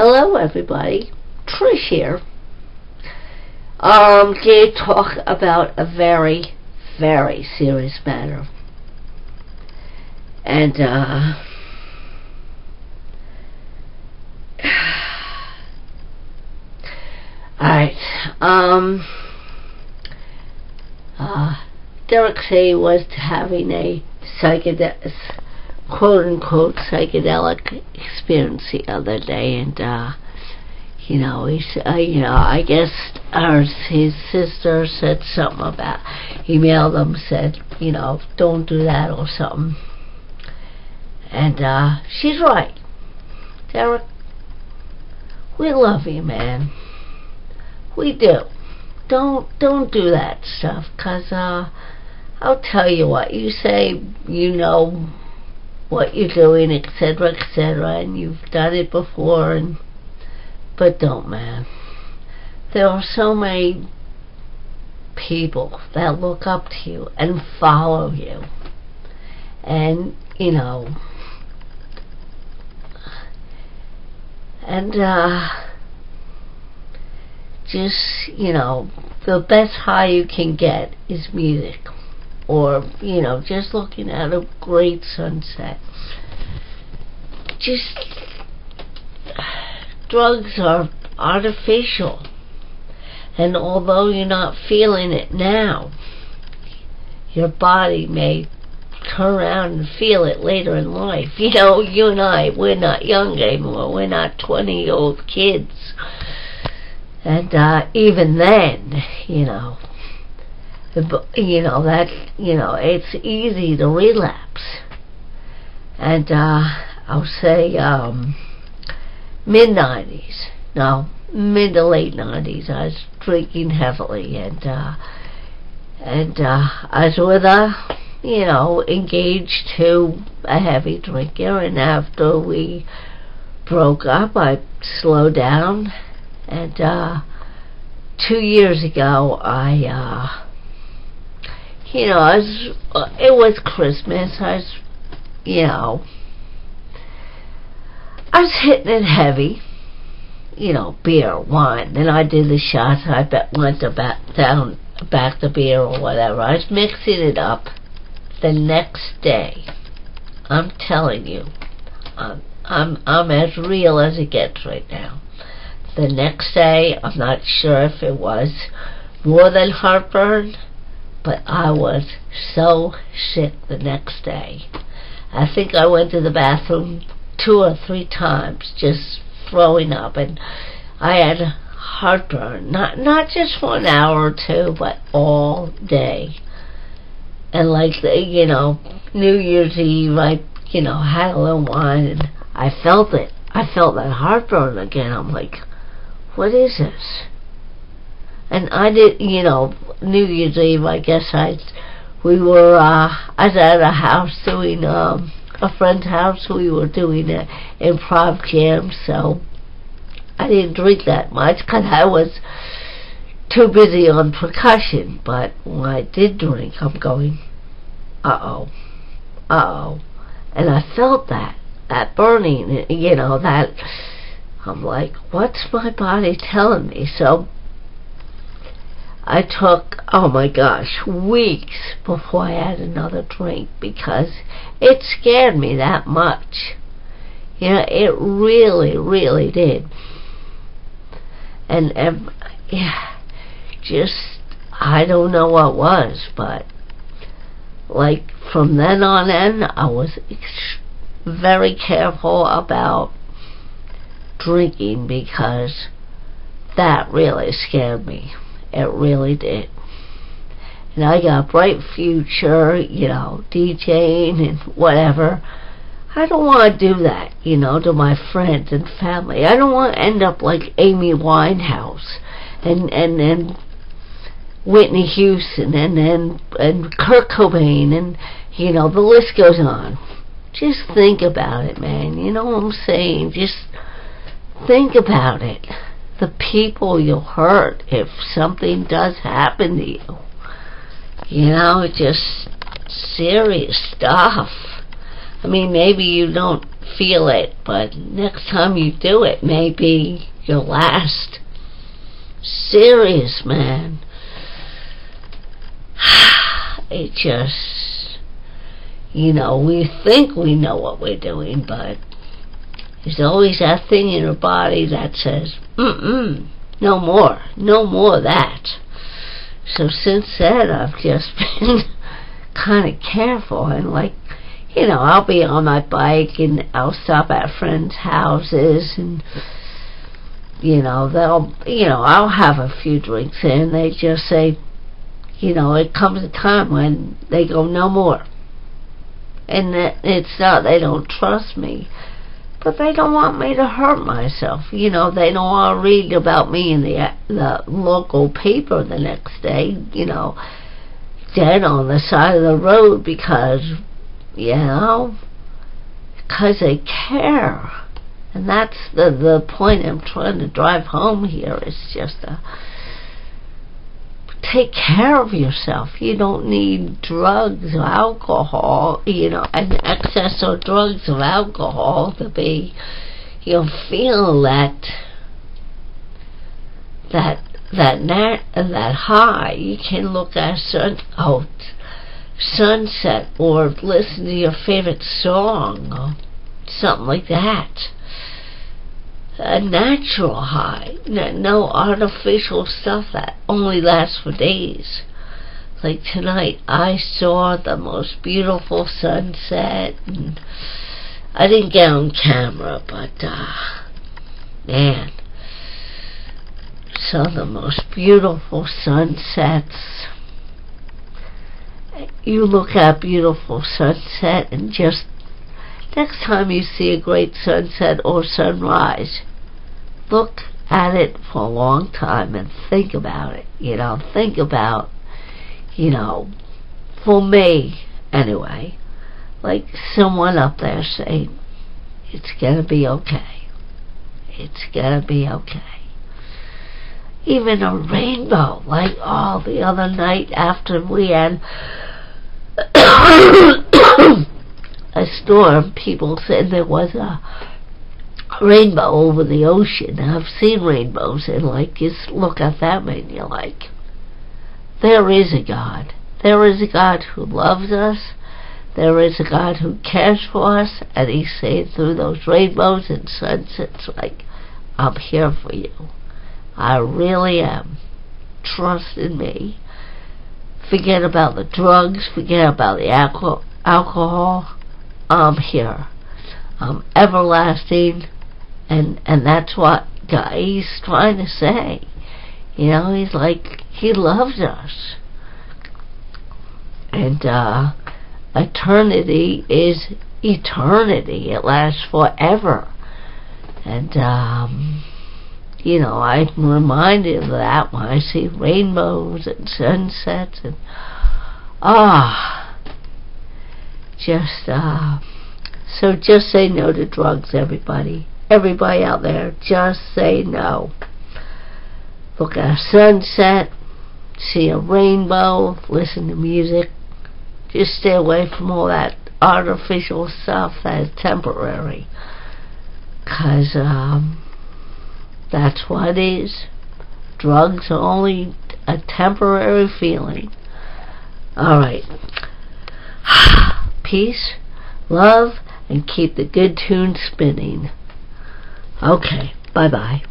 Hello everybody, Trish here. Going to talk about a very, very serious matter. And, alright, Derek Say was having a quote-unquote psychedelic experience the other day, and I guess his sister said something about, emailed him, said, don't do that or something. And she's right. Derek, we love you, man. We do. Don't do that stuff, 'cause I'll tell you what, you say you know what you're doing, etc., and you've done it before, but don't, man. There are so many people that look up to you and follow you, and just the best high you can get is music, or just looking at a great sunset. Just drugs are artificial, and although you're not feeling it now, your body may turn around and feel it later in life. You and I, we're not young anymore. We're not 20-year-old kids, and even then, it's easy to relapse. And I'll say mid to late 90s, I was drinking heavily, and I was with engaged to a heavy drinker, and after we broke up, I slowed down, and 2 years ago, it was Christmas. I was hitting it heavy, beer, wine. Then I did the shots. I went back to beer or whatever. I was mixing it up. The next day, I'm telling you, I'm as real as it gets right now. The next day, I'm not sure if it was more than heartburn, but I was so sick the next day. I think I went to the bathroom 2 or 3 times, just throwing up, and I had heartburn, not just for an hour or two, but all day. And like New Year's Eve, I had a little wine, and I felt it. I felt that heartburn again. I'm like, what is this? And I did, New Year's Eve, I guess I was at a house doing, a friend's house. We were doing an improv jam, so I didn't drink that much because I was too busy on percussion. But when I did drink, I'm going, uh-oh. And I felt that burning, that, I'm like, what's my body telling me? So I took, oh my gosh, weeks before I had another drink, because it scared me that much. It really, really did. And I don't know what was, but like from then on in, I was very careful about drinking, because that really scared me. It really did. And I got a bright future, DJing and whatever. I don't want to do that, to my friends and family. I don't want to end up like Amy Winehouse and Whitney Houston and Kurt Cobain, and the list goes on. Just think about it, man. You know what I'm saying? Just think about it. The people you'll hurt if something does happen to you. Just serious stuff. I mean, maybe you don't feel it, but next time you do it, maybe your last. Serious, man. It just, we think we know what we're doing, but there's always that thing in your body that says, no more of that. So since then, I've just been kind of careful, and I'll be on my bike and I'll stop at friends' houses, and I'll have a few drinks and they just say, it comes a time when they go no more. And it's not they don't trust me, but they don't want me to hurt myself. They don't want to read about me in the local paper the next day, dead on the side of the road because they care. And that's the point I'm trying to drive home here, is just take care of yourself. You don't need drugs or alcohol, an excess of drugs or alcohol to be, feel that high. You can look at sunset or listen to your favorite song or something like that. A natural high, no artificial stuff that only lasts for days. Like tonight, I saw the most beautiful sunset, and I didn't get on camera, but man, saw the most beautiful sunsets. You look at a beautiful sunset, and just next time you see a great sunset or sunrise, look at it for a long time and think about it. Think about, for me anyway, like someone up there saying, it's gonna be okay. It's gonna be okay. Even a rainbow, like the other night after we had a storm, people said there was a rainbow over the ocean. I've seen rainbows, and just look at them and you're like, there is a God. There is a God who loves us. There is a God who cares for us, and he's saying through those rainbows and sunsets, I'm here for you. I really am. Trust in me. Forget about the drugs. Forget about the alcohol. I'm here. I'm everlasting. And that's what he's trying to say. He's like, he loves us. And eternity is eternity. It lasts forever. And I'm reminded of that when I see rainbows and sunsets and so just say no to drugs, everybody. Everybody out there, just say no. Look at a sunset, see a rainbow, listen to music. Just stay away from all that artificial stuff that is temporary. 'Cause that's what it is. Drugs are only a temporary feeling. Alright. Peace, love, and keep the good tune spinning. Okay, bye-bye.